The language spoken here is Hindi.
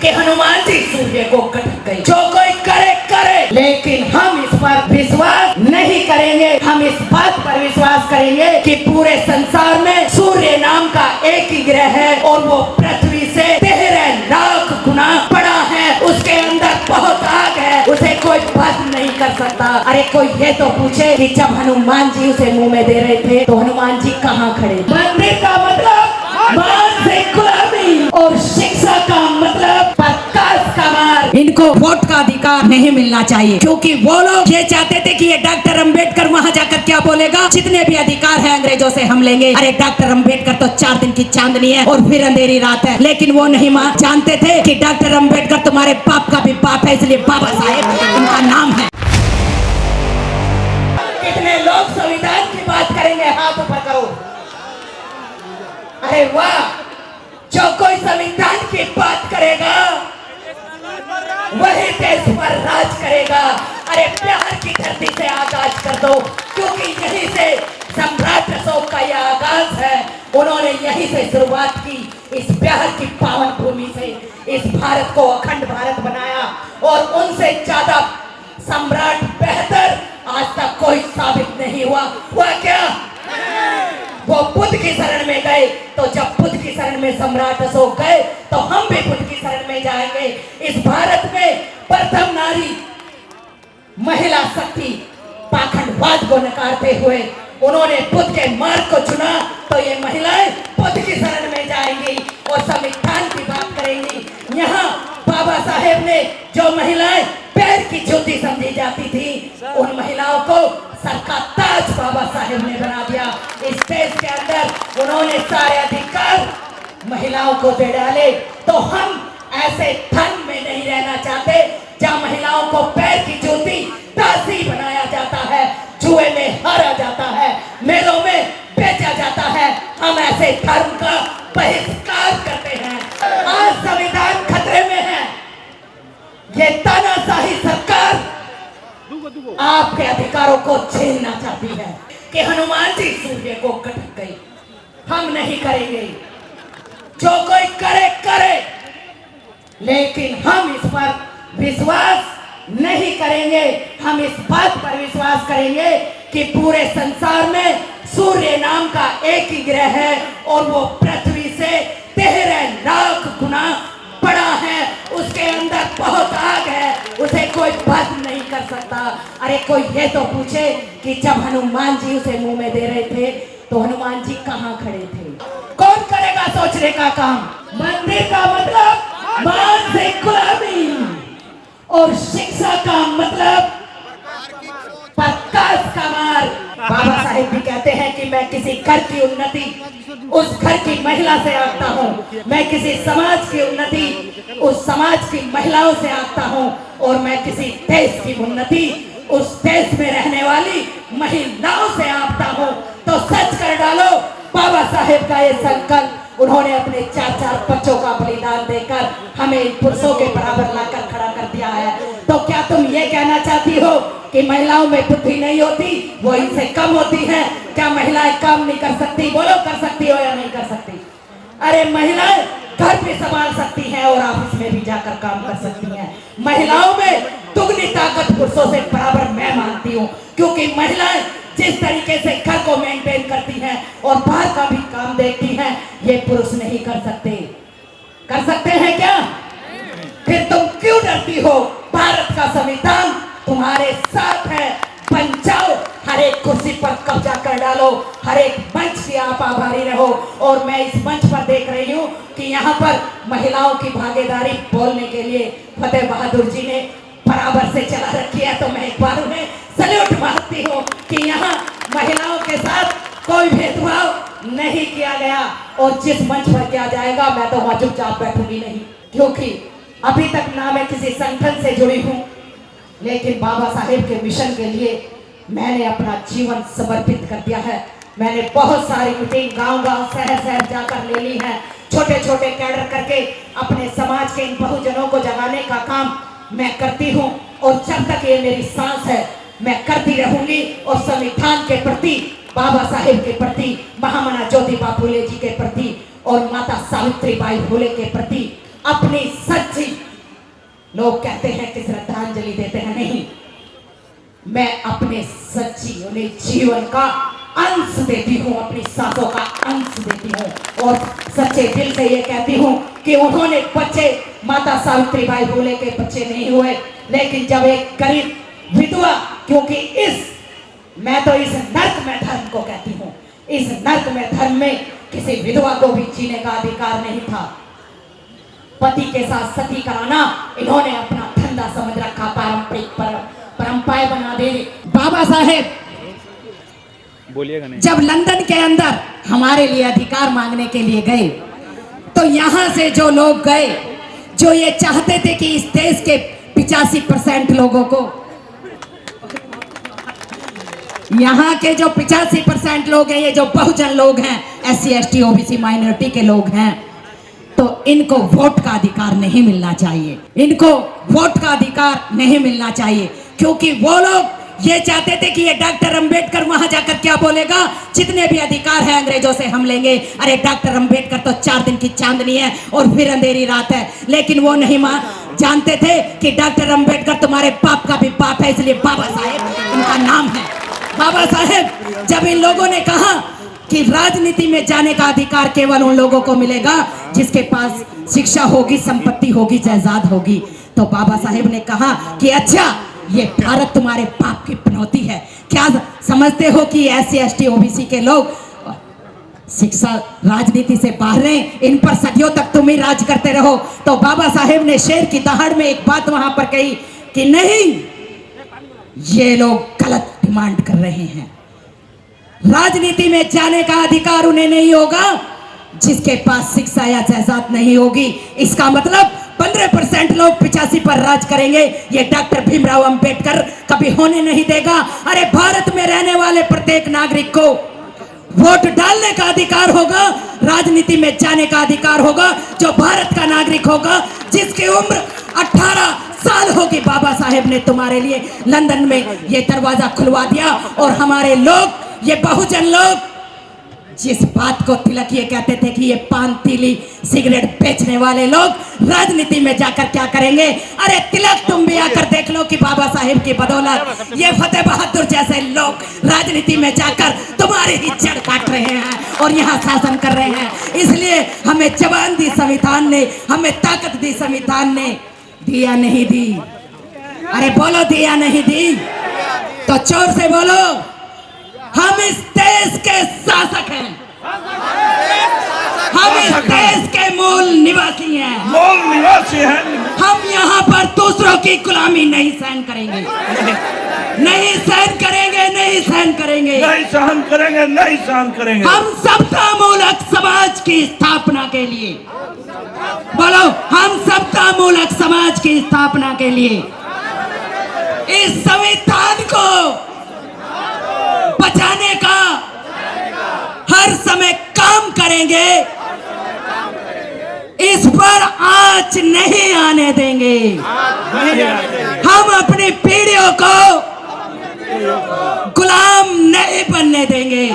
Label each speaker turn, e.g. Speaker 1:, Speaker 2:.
Speaker 1: कि हनुमान जी सूर्य को कट गए। जो कोई करे करे, लेकिन हम इस पर विश्वास नहीं करेंगे। हम इस बात पर विश्वास करेंगे कि पूरे संसार में सूर्य नाम का एक ही ग्रह है और वो पृथ्वी से 13 लाख गुना बड़ा है। उसके अंदर बहुत आग है, उसे कोई बंद नहीं कर सकता। अरे कोई ये तो पूछे कि जब हनुमान जी उसे मुंह में दे रहे थे तो हनुमान जी कहाँ खड़े? मंदिर का मतलब मानसिक गुलामी और शिक्षा का मतलब प्रकाश का मार। इनको वोट का अधिकार नहीं मिलना चाहिए, क्योंकि वो लोग ये चाहते थे कि ये डॉक्टर अंबेडकर वहाँ जाकर क्या बोलेगा, जितने भी अधिकार है अंग्रेजों से हम लेंगे। अरे डॉक्टर अंबेडकर तो 4 दिन की चांदनी है और फिर अंधेरी रात है, लेकिन वो नहीं जानते थे कि डॉक्टर अंबेडकर तुम्हारे बाप का भी बाप है, इसलिए बाबा साहेब उनका नाम है। कितने लोग संविधान की बात करेंगे? हाथ ऊपर करो। अरे वाह, जो कोई संविधान की बात करेगा वही देश पर राज करेगा। अरे प्यार की धरती से आगाज कर दो, क्योंकि यहीं से सम्राट अशोक का यह आगाज है। उन्होंने यहीं से शुरुआत की, इस प्यार की पावन भूमि से इस भारत को अखंड भारत बनाया और उनसे ज्यादा सम्राट बेहतर आज तक कोई साबित नहीं हुआ। हुआ क्या? वो बुद्ध की शरण में गए, तो जब बुद्ध की शरण में सम्राट अशोक गए तो हम भी बुद्ध की शरण में जाएंगे। इस भारत में प्रथम नारी महिला शक्ति पाखंडवाद को नकारते हुए उन्होंने बुद्ध के मार्ग को चुना, तो ये महिलाएं बुद्ध की शरण में जाएंगी और संविधान की बात करेंगी। यहाँ बाबा साहेब ने जो महिलाएं पैर की ज्योति समझी जाती थी, उन महिलाओं को सर का ताज बाबा साहेब ने बना दिया। इस देश के अंदर उन्होंने सारे अधिकार महिलाओं को दे डाले। तो हम ऐसे धर्म में नहीं रहना चाहते जहाँ महिलाओं को पैर की ज्योति दासी बनाया जाता है, जुए में हारा जाता है, मेलों में बेचा जाता है। हम ऐसे धर्म का बहिष्कार करते हैं। आज संविधान खतरे में है। ये तानाशाही सरकार आपके अधिकारों को छीनना चाहती है कि हनुमान जी सूर्य को कट गए। हम नहीं करेंगे। जो कोई करे करे, लेकिन हम इस पर विश्वास नहीं करेंगे। हम इस बात पर विश्वास करेंगे कि पूरे संसार में सूर्य नाम का एक ही ग्रह है और वो पृथ्वी से 13 लाख गुना बड़ा है। उसके अंदर बहुत आग है, उसे कोई बंद नहीं कर सकता। अरे कोई ये तो पूछे कि जब हनुमान जी उसे मुंह में दे रहे थे तो हनुमान जी कहाँ खड़े थे? कौन करेगा सोचने का काम? मंदिर का मतलब मानसिक गुलामी और शिक्षा का मतलब प्रकाश का मार। बाबा साहेब भी कहते हैं कि मैं किसी घर की उन्नति उस घर की महिला से आंकता हूँ, मैं किसी समाज की उन्नति उस समाज की महिलाओं से आंकता हूँ, और मैं किसी देश की उन्नति उस देश में रहने वाली महिलाओं से आंकता हूँ। तो सच कर डालो, बाबा साहेब का ये संकल्प उन्होंने अपने 4 बच्चों का बलिदान देकर हमें पुरुषों के बराबर लाकर खड़ा कर दिया है। तो क्या तुम ये कहना चाहती हो कि महिलाओं में बुद्धि नहीं होती, वो इनसे कम होती है? क्या महिलाएं काम नहीं कर सकती? बोलो, कर सकती हो या नहीं कर सकती? अरे महिलाएं घर भी संभाल सकती हैं और ऑफिस में भी जाकर काम कर सकती हैं। महिलाओं में दुगनी ताकत पुरुषों से बराबर मैं मानती हूँ, क्योंकि महिलाएं जिस तरीके से घर को मेंटेन करती हैं और बाहर का भी काम देखती हैं, ये पुरुष नहीं कर सकते। कर सकते हैं क्या? फिर तुम क्यों डरती हो? भारत का संविधान तुम्हारे साथ है। बन जाओ, हर एक कुर्सी पर कब्जा कर डालो, हर एक मंच की आप आभारी रहो। और मैं इस मंच पर देख रही हूँ कि यहाँ पर महिलाओं की भागीदारी बोलने के लिए फतेह बहादुर जी ने बराबर से चला रखी है। तो मैं एक बार उन्हें सैल्यूट मारती हूँ कि यहाँ महिलाओं के साथ कोई भेदभाव नहीं किया गया। और जिस मंच पर किया जाएगा मैं तो वहां चुपचाप बैठूंगी नहीं, क्योंकि अभी तक ना मैं किसी संगठन से जुड़ी हूँ, लेकिन बाबा साहेब के मिशन के लिए मैंने अपना जीवन समर्पित कर दिया है। मैंने बहुत सारी मीटिंग गांव-गांव, शहर-शहर जाकर ले ली है। छोटे-छोटे कैडर करके अपने समाज के इन बहुजनों को जगाने का काम मैं करती हूँ, और जब तक ये मेरी सांस है मैं करती रहूंगी। और संविधान के प्रति, बाबा साहेब के प्रति, महामना ज्योतिबा फुले जी के प्रति और माता सावित्रीबाई फुले के प्रति अपनी सच्ची, लोग कहते हैं कि श्रद्धांजलि देते हैं, नहीं, मैं अपने सच्ची उन्हें जीवन का अंश देती हूँ, अपनी सांसों का अंश देती हूँ और सच्चे दिल से ये कहती हूँ कि उन्होंने बच्चे माता सावित्रीबाई फुले के बच्चे नहीं हुए, लेकिन जब एक गरीब विधवा, क्योंकि मैं तो इस नर्क में धर्म को कहती हूँ, इस नर्क में धर्म में किसी विधवा को भी जीने का अधिकार नहीं था। पति के साथ सती कराना इन्होंने अपना धंधा समझ रखा, पारंपरिक परंपराएं बना दे। बाबा साहेब
Speaker 2: बोलिएगा नहीं। जब
Speaker 1: लंदन के अंदर हमारे लिए अधिकार मांगने के लिए गए, तो यहाँ से जो लोग गए, जो ये चाहते थे कि इस देश के 85% लोगों को, यहाँ के जो 85% लोग हैं, ये जो बहुजन लोग हैं, SC ST OBC माइनॉरिटी के लोग हैं, तो इनको वोट का अधिकार नहीं मिलना चाहिए, इनको वोट का अधिकार नहीं मिलना चाहिए, क्योंकि वो लोग ये चाहते थे कि ये डॉक्टर अंबेडकर वहां जाकर क्या बोलेगा, जितने भी अधिकार है अंग्रेजों से हम लेंगे। अरे डॉक्टर अंबेडकर तो 4 दिन की चांदनी है और फिर अंधेरी रात है, लेकिन वो नहीं जानते थे कि डॉक्टर अंबेडकर तुम्हारे बाप का भी बाप है, इसलिए बाबा साहेब उनका नाम है। बाबा साहेब, जब इन लोगों ने कहा कि राजनीति में जाने का अधिकार केवल उन लोगों को मिलेगा जिसके पास शिक्षा होगी, संपत्ति होगी, जायदाद होगी, तो बाबा साहेब ने कहा कि अच्छा, ये भारत तुम्हारे बाप की पनौती है। क्या समझते हो कि SC ST OBC के लोग शिक्षा राजनीति से बाहर हैं, इन पर सदियों तक तुम ही राज करते रहो। तो बाबा साहेब ने शेर की दहाड़ में एक बात वहां पर कही कि नहीं, ये लोग गलत डिमांड कर रहे हैं, राजनीति में जाने का अधिकार उन्हें नहीं होगा जिसके पास शिक्षा या जायदाद नहीं होगी। इसका मतलब 15% लोग 85 पर राज करेंगे, ये डॉक्टर भीमराव अंबेडकर कभी होने नहीं देगा। अरे भारत में रहने वाले प्रत्येक नागरिक को वोट डालने का अधिकार होगा, राजनीति में जाने का अधिकार होगा, जो भारत का नागरिक होगा, जिसकी उम्र 18 साल होगी। बाबा साहेब ने तुम्हारे लिए लंदन में ये दरवाजा खुलवा दिया और हमारे लोग, ये बहुजन लोग, जिस बात को तिलक ये कहते थे कि ये पान, तीली, सिगरेट बेचने वाले लोग राजनीति में जाकर क्या करेंगे। अरे तिलक, तुम भी आकर देख लो कि बाबा साहेब की बदौलत ये फतेह बहादुर जैसे लोग राजनीति में जाकर तुम्हारी ही जड़ काट रहे हैं और यहाँ शासन कर रहे हैं। इसलिए हमें जबान दी संविधान ने, हमें ताकत दी संविधान ने, दिया नहीं दी। अरे बोलो, दिया नहीं दी तो जोर से बोलो, हम इस देश के शासक हैं, हम इस देश के मूल निवासी हैं, हम यहाँ पर दूसरों की गुलामी नहीं सहन करेंगे, नहीं सहन करेंगे, नहीं सहन करेंगे,
Speaker 2: नहीं सहन करेंगे, नहीं सहन करेंगे।
Speaker 1: हम समतामूलक समाज की स्थापना के लिए, बोलो, हम समतामूलक समाज की स्थापना के लिए इस संविधान को बचाने का हर समय काम करेंगे, इस पर आंच नहीं आने देंगे। हम अपनी पीढ़ियों को गुलाम नहीं बनने देंगे।